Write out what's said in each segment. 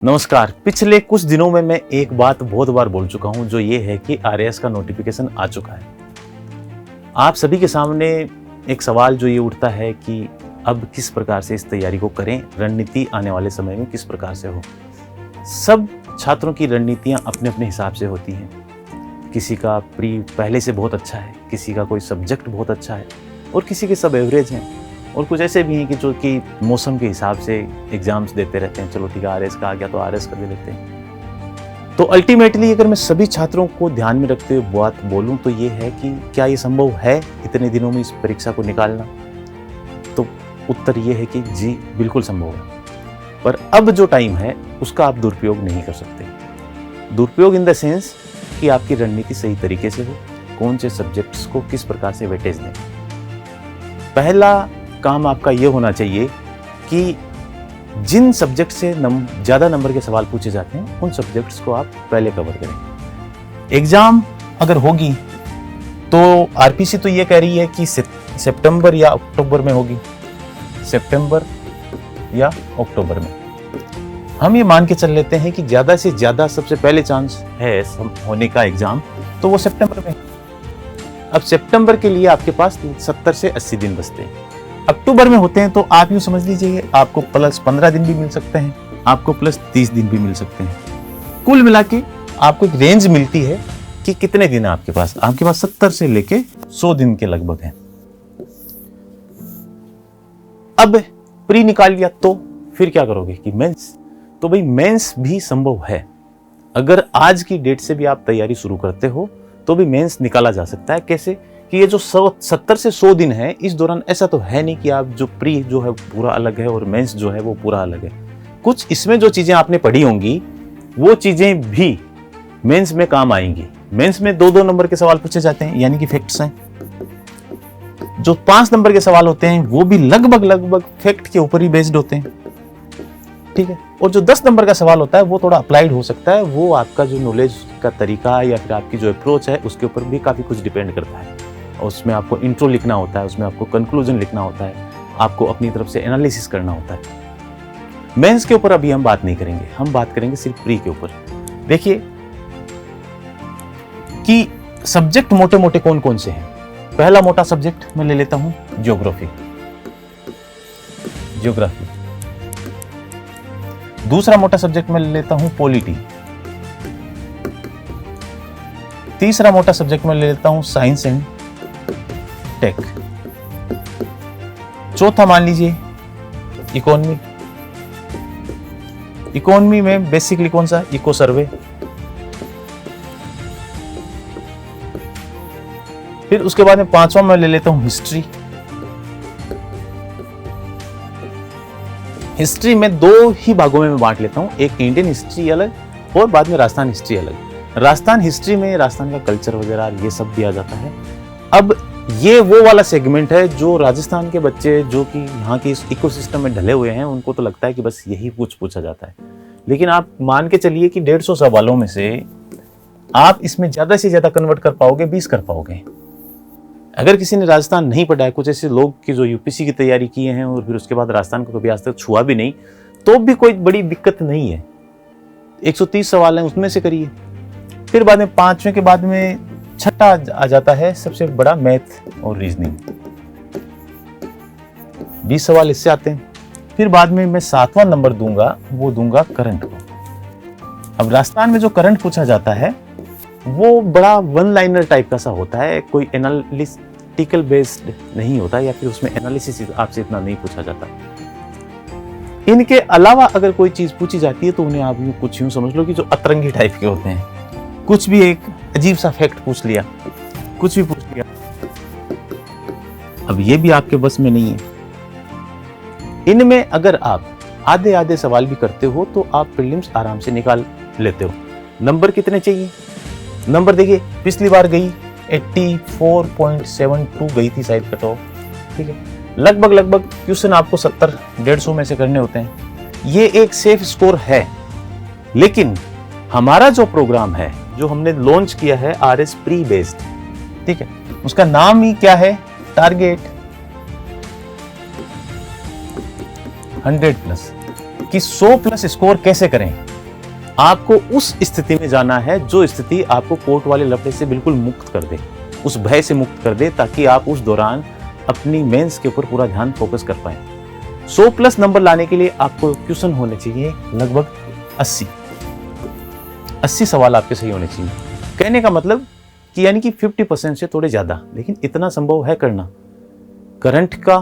नमस्कार। पिछले कुछ दिनों में मैं एक बात बहुत बार बोल चुका हूं, जो ये है कि आरएएस का नोटिफिकेशन आ चुका है। आप सभी के सामने एक सवाल जो ये उठता है कि अब किस प्रकार से इस तैयारी को करें, रणनीति आने वाले समय में किस प्रकार से हो। सब छात्रों की रणनीतियां अपने अपने हिसाब से होती हैं। किसी का प्री पहले से बहुत अच्छा है, किसी का कोई सब्जेक्ट बहुत अच्छा है और किसी के सब एवरेज हैं, और कुछ ऐसे भी हैं कि जो कि मौसम के हिसाब से एग्जाम्स देते रहते हैं। चलो ठीक है, आरएस का आ गया तो आरएस कर दे लेते हैं। तो अल्टीमेटली अगर मैं सभी छात्रों को ध्यान में रखते हुए बात बोलूं तो ये है कि क्या ये संभव है इतने दिनों में इस परीक्षा को निकालना? तो उत्तर ये है कि जी बिल्कुल संभव है, पर अब जो टाइम है उसका आप दुरुपयोग नहीं कर सकते। दुरुपयोग इन द सेंस कि आपकी रणनीति सही तरीके से हो, कौन से सब्जेक्ट्स को किस प्रकार से वेटेज दें। पहला काम आपका ये होना चाहिए कि जिन सब्जेक्ट से ज़्यादा नंबर के सवाल पूछे जाते हैं उन सब्जेक्ट्स को आप पहले कवर करें। एग्जाम अगर होगी तो आरपीसी तो ये कह रही है कि सितंबर या अक्टूबर में होगी। सितंबर या अक्टूबर में हम ये मान के चल लेते हैं कि ज़्यादा से ज़्यादा सबसे पहले चांस है होने का एग्जाम, तो वो सितंबर में। अब सितंबर के लिए आपके पास 70 से 80 दिन बचते हैं। अक्टूबर में होते हैं तो आप यूं समझ लीजिए आपको प्लस 15 दिन भी मिल सकते हैं, आपको प्लस 30 दिन भी मिल सकते हैं। कुल मिला के आपको एक रेंज मिलती है कि कितने दिन है आपके पास 70 से लेके 100 दिन के लगभग है। अब प्री निकाल लिया तो फिर क्या करोगे कि मेंस? तो भाई मेंस भी संभव है। अगर आज की डेट से भी आप तैयारी शुरू करते हो तो भी मेंस निकाला जा सकता है। कैसे? कि ये जो 70 से 100 दिन है, इस दौरान ऐसा तो है नहीं कि आप जो प्री जो है पूरा अलग है और मेंस जो है वो पूरा अलग है। कुछ इसमें जो चीजें आपने पढ़ी होंगी वो चीजें भी मेंस में काम आएंगी। मेंस में 2-2 नंबर के सवाल पूछे जाते हैं, यानी कि फैक्ट्स हैं। जो 5 नंबर के सवाल होते हैं वो भी लगभग फैक्ट के ऊपर ही बेस्ड होते हैं, ठीक है। और जो 10 नंबर का सवाल होता है वो थोड़ा अप्लाइड हो सकता है, वो आपका जो नॉलेज का तरीका या फिर आपकी जो अप्रोच है उसके ऊपर भी काफी कुछ डिपेंड करता है। उसमें आपको इंट्रो लिखना होता है, उसमें आपको कंक्लूजन लिखना होता है, आपको अपनी तरफ से एनालिसिस करना होता है। मेंस के ऊपर अभी हम बात नहीं करेंगे, हम बात करेंगे सिर्फ प्री के ऊपर। देखिए कि सब्जेक्ट मोटे मोटे कौन कौन से हैं। पहला मोटा सब्जेक्ट मैं ले लेता हूं ज्योग्राफी। दूसरा मोटा सब्जेक्ट मैं ले लेता हूं पॉलिटी। तीसरा मोटा सब्जेक्ट मैं ले लेता हूं साइंस एंड टेक। चौथा मान लीजिए इकोनॉमी। इकोनॉमी में बेसिकली कौन सा? इको सर्वे। फिर उसके बाद में पांचवा मैं ले लेता हूं हिस्ट्री। हिस्ट्री में 2 ही भागों में मैं बांट लेता हूं, एक इंडियन हिस्ट्री अलग और बाद में राजस्थान हिस्ट्री अलग। राजस्थान हिस्ट्री में राजस्थान का कल्चर वगैरह ये सब दिया जाता है। अब ये वो वाला सेगमेंट है जो राजस्थान के बच्चे जो कि यहाँ के इस इकोसिस्टम में ढले हुए हैं उनको तो लगता है कि बस यही कुछ पूछा जाता है। लेकिन आप मान के चलिए कि 150 सवालों में से आप इसमें ज्यादा से ज्यादा कन्वर्ट कर पाओगे, 20 कर पाओगे। अगर किसी ने राजस्थान नहीं पढ़ा है, कुछ ऐसे लोग की जो यूपीसी की तैयारी किए हैं और फिर उसके बाद राजस्थान को कभी आज तक छुआ भी नहीं, तो भी कोई बड़ी दिक्कत नहीं है। 130 सवाल हैं, उसमें से करिए। फिर बाद में 5वें के बाद में छठा आ जाता है सबसे बड़ा मैथ और रीजनिंग। 20 सवाल इससे आते हैं। फिर बाद में मैं 7वां नंबर दूंगा, वो दूंगा करंट को। अब राजस्थान में जो करंट पूछा जाता है वो बड़ा वन लाइनर टाइप का सा होता है, कोई एनालिटिकल बेस्ड नहीं होता, या फिर उसमें एनालिसिस आपसे इतना नहीं पूछा जाता। इनके अलावा अगर कोई चीज पूछी जाती है तो उन्हें आप कुछ यूं समझ लो कि जो अतरंगी टाइप के होते हैं। कुछ भी एक अजीब सा फैक्ट पूछ लिया, कुछ भी पूछ लिया। अब ये भी आपके बस में नहीं है। इनमें अगर आप आधे सवाल भी करते हो तो आप प्रीलिम्स आराम से निकाल लेते हो। नंबर कितने चाहिए? नंबर देखिए, पिछली बार गई 84.72 गई थी शायद कट ऑफ, ठीक है। लगभग क्वेश्चन आपको 70-150 में से करने होते हैं। ये एक सेफ स्कोर है, लेकिन हमारा जो प्रोग्राम है जो हमने लॉन्च किया है आरएस प्री बेस्ड, ठीक है, उसका नाम ही क्या है? Target 100 plus. कि 100 प्लस स्कोर कैसे करें। आपको उस स्थिति में जाना है जो स्थिति आपको कोर्ट वाले लफड़े से बिल्कुल मुक्त कर दे, उस भय से मुक्त कर दे, ताकि आप उस दौरान अपनी मेंस के ऊपर पूरा ध्यान फोकस कर पाए। 100+ नंबर लाने के लिए आपको क्वेश्चन होने चाहिए लगभग 80 सवाल आपके सही होने चाहिए। कहने का मतलब कि यानी कि 50% से थोड़े ज्यादा, लेकिन इतना संभव है करना। करंट का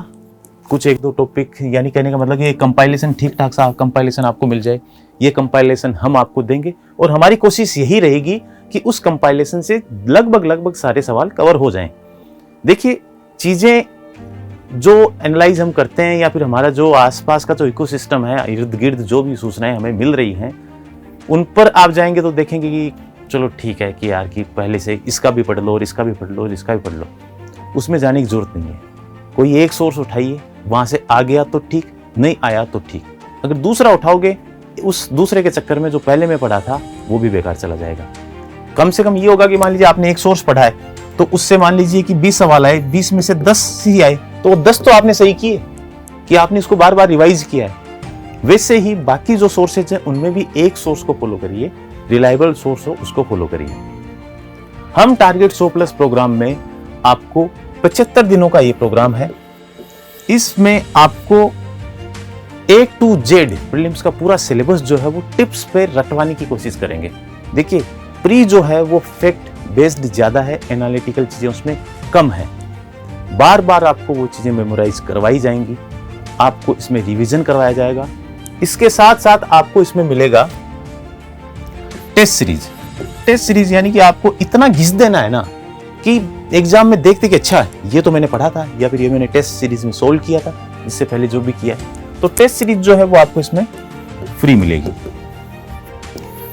कुछ 1-2 टॉपिक, यानी कहने का मतलब ये कंपाइलेशन ठीक ठाक सा कंपाइलेशन आपको मिल जाए, ये कंपाइलेशन हम आपको देंगे और हमारी कोशिश यही रहेगी कि उस कंपाइलेशन से लगभग सारे सवाल कवर हो जाएं। देखिए, चीजें जो एनालाइज हम करते हैं या फिर हमारा जो आसपास का जो इकोसिस्टम है, इर्द गिर्द जो भी सूचनाएं हमें मिल रही हैं, उन पर आप जाएंगे तो देखेंगे कि चलो ठीक है कि यार कि पहले से इसका भी पढ़ लो और इसका भी पढ़ लो और इसका भी पढ़ लो। उसमें जाने की जरूरत नहीं है। कोई एक सोर्स उठाइए, वहां से आ गया तो ठीक, नहीं आया तो ठीक। अगर दूसरा उठाओगे, उस दूसरे के चक्कर में जो पहले में पढ़ा था वो भी बेकार चला जाएगा। कम से कम ये होगा कि मान लीजिए आपने एक सोर्स पढ़ा है, तो उससे मान लीजिए कि 20 सवाल आए, 20 में से 10 ही आए, तो 10 तो आपने सही किए कि आपने इसको बार बार रिवाइज किया है। वैसे ही बाकी जो सोर्सेज हैं उनमें भी एक सोर्स को फॉलो करिए, रिलायबल सोर्स हो उसको फॉलो करिए। हम टारगेट 100+ प्रोग्राम में आपको 75 दिनों का ये प्रोग्राम है। इसमें आपको A to Z प्रीलिम्स का पूरा सिलेबस जो है वो टिप्स पे रटवाने की कोशिश करेंगे। देखिए, प्री जो है वो फैक्ट बेस्ड ज्यादा है, एनालिटिकल चीजें उसमें कम है। बार बार आपको वो चीजें मेमोराइज करवाई जाएंगी, आपको इसमें रिवीजन करवाया जाएगा। इसके साथ साथ आपको इसमें मिलेगा टेस्ट सीरीज। टेस्ट सीरीज यानी कि आपको इतना घिस देना है ना कि एग्जाम में देखते कि अच्छा ये तो मैंने पढ़ा था या फिर ये मैंने टेस्ट सीरीज में सोल्व किया था इससे पहले जो भी किया है। तो टेस्ट सीरीज जो है वो आपको इसमें फ्री मिलेगी।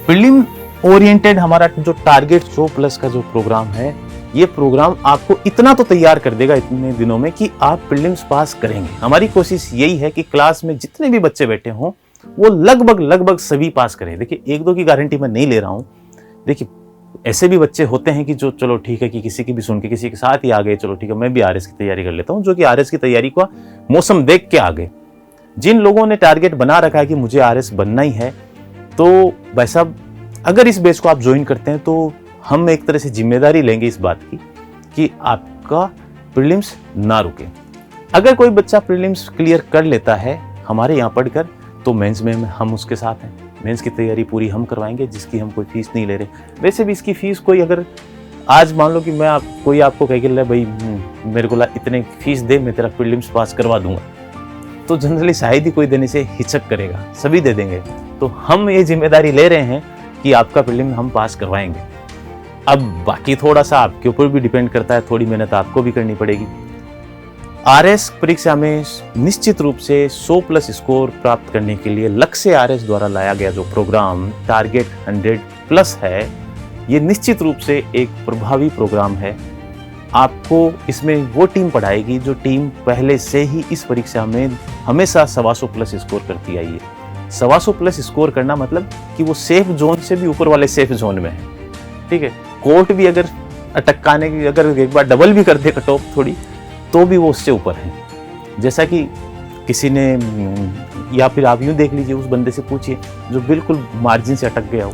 प्रीलिम ओरिएंटेड हमारा जो टारगेट 100+ का जो प्रोग्राम है, ये प्रोग्राम आपको इतना तो तैयार कर देगा इतने दिनों में कि आप प्रीलिम्स पास करेंगे। हमारी कोशिश यही है कि क्लास में जितने भी बच्चे बैठे हों वो लगभग सभी पास करें। देखिए, 1-2 की गारंटी मैं नहीं ले रहा हूं। देखिए, ऐसे भी बच्चे होते हैं कि जो चलो ठीक है कि किसी की भी सुन के किसी के साथ ही आ गए, चलो ठीक है मैं भी आरएस की तैयारी कर लेता हूं, जो कि आरएस की तैयारी का मौसम देख के आ गए। जिन लोगों ने टारगेट बना रखा है कि मुझे आरएस बनना ही है, तो भाई साहब अगर इस बैच को आप ज्वाइन करते हैं तो हम एक तरह से जिम्मेदारी लेंगे इस बात की कि आपका प्रीलिम्स ना रुके। अगर कोई बच्चा प्रीलिम्स क्लियर कर लेता है हमारे यहाँ पढ़कर, तो मेंस में हम उसके साथ हैं। मेंस की तैयारी पूरी हम करवाएंगे, जिसकी हम कोई फीस नहीं ले रहे। वैसे भी इसकी फीस कोई, अगर आज मान लो कि मैं कोई आपको कह के भाई मेरे को इतने फीस दे, मैं तेरा प्रीलिम्स पास करवा दूंगा, तो जनरली शायद ही कोई देने से हिचक करेगा, सभी दे देंगे। तो हम ये जिम्मेदारी ले रहे हैं कि आपका प्रीलिम हम पास करवाएंगे। अब बाकी थोड़ा सा आपके ऊपर भी डिपेंड करता है, थोड़ी मेहनत आपको भी करनी पड़ेगी। आरएस परीक्षा में निश्चित रूप से 100+ स्कोर प्राप्त करने के लिए लक्ष्य आरएस द्वारा लाया गया जो प्रोग्राम टारगेट 100+ है, ये निश्चित रूप से एक प्रभावी प्रोग्राम है। आपको इसमें वो टीम पढ़ाएगी जो टीम पहले से ही इस परीक्षा में हमेशा 125+ स्कोर करती आई है। 125+ स्कोर करना मतलब कि वो सेफ जोन से भी ऊपर वाले सेफ जोन में है। ठीक है, कोर्ट भी अगर अटकाने की अगर एक बार डबल भी कर दे कट ऑफ थोड़ी, तो भी वो उससे ऊपर है। जैसा कि किसी ने, या फिर आप यूं देख लीजिए, उस बंदे से पूछिए जो बिल्कुल मार्जिन से अटक गया हो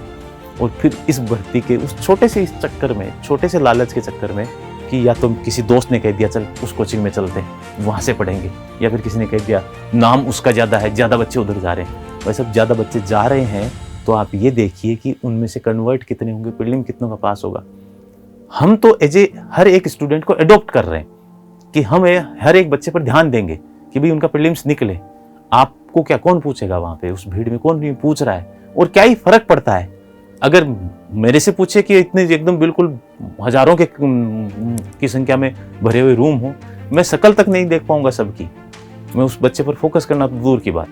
और फिर इस भर्ती के उस छोटे से इस चक्कर में, छोटे से लालच के चक्कर में कि या तो किसी दोस्त ने कह दिया चल उस कोचिंग में चलते हैं वहाँ से पढ़ेंगे, या फिर किसी ने कह दिया नाम उसका ज़्यादा है, ज़्यादा बच्चे उधर जा रहे हैं। वैसे अब ज़्यादा बच्चे जा रहे हैं तो आप ये देखिए कि उनमें से कन्वर्ट कितने होंगे, प्रीलिम कितनों का पास होगा। हम तो हर एक स्टूडेंट को एडॉप्ट कर रहे हैं कि हम हर एक बच्चे पर ध्यान देंगे कि भाई उनका प्रीलिम्स निकले। आपको क्या कौन पूछेगा वहाँ पे, उस भीड़ में कौन नहीं पूछ रहा है, और क्या ही फर्क पड़ता है। अगर मेरे से पूछे कि इतने एकदम बिल्कुल हजारों की संख्या में भरे हुए रूम हो, मैं शक्ल तक नहीं देख पाऊंगा सबकी, मैं उस बच्चे पर फोकस करना तो दूर की बात।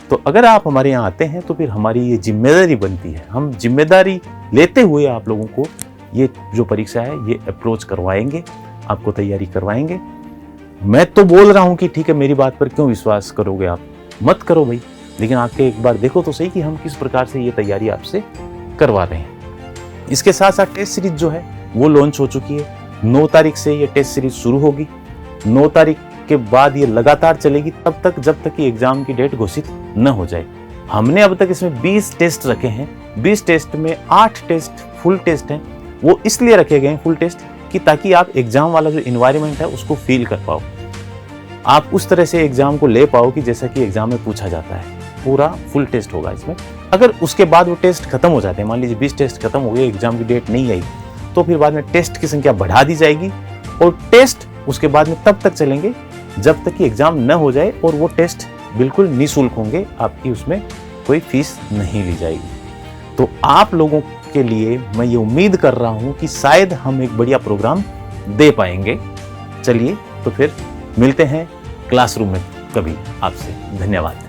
तो अगर आप हमारे यहाँ आते हैं तो फिर हमारी ये जिम्मेदारी बनती है, हम जिम्मेदारी लेते हुए आप लोगों को ये जो परीक्षा है ये अप्रोच करवाएंगे, आपको तैयारी करवाएंगे। मैं तो बोल रहा हूँ कि ठीक है मेरी बात पर क्यों विश्वास करोगे आप, मत करो भाई, लेकिन आके एक बार देखो तो सही कि हम किस प्रकार से ये तैयारी आपसे करवा रहे हैं। इसके साथ साथ टेस्ट सीरीज जो है वो लॉन्च हो चुकी है। 9 तारीख से ये टेस्ट सीरीज शुरू होगी। 9 तारीख के बाद ये लगातार चलेगी तब तक जब तक कि एग्जाम की डेट घोषित न हो जाए। हमने अब तक इसमें 20 टेस्ट रखे हैं। 20 टेस्ट में 8 टेस्ट फुल टेस्ट हैं। वो इसलिए रखे गए हैं फुल टेस्ट कि ताकि आप एग्जाम वाला जो इन्वायरमेंट है उसको फील कर पाओ, आप उस तरह से एग्जाम को ले पाओ कि जैसा कि एग्जाम में पूछा जाता है। पूरा फुल टेस्ट होगा इसमें। अगर उसके बाद वो टेस्ट खत्म हो जाते हैं, मान लीजिए 20 टेस्ट खत्म हो गए, एग्जाम की डेट नहीं आई, तो फिर बाद में टेस्ट की संख्या बढ़ा दी जाएगी और टेस्ट उसके बाद में तब तक चलेंगे जब तक कि एग्जाम न हो जाए, और वो टेस्ट बिल्कुल निःशुल्क होंगे, आपकी उसमें कोई फीस नहीं ली जाएगी। तो आप लोगों के लिए मैं ये उम्मीद कर रहा हूं कि शायद हम एक बढ़िया प्रोग्राम दे पाएंगे। चलिए तो फिर मिलते हैं क्लासरूम में कभी आपसे। धन्यवाद।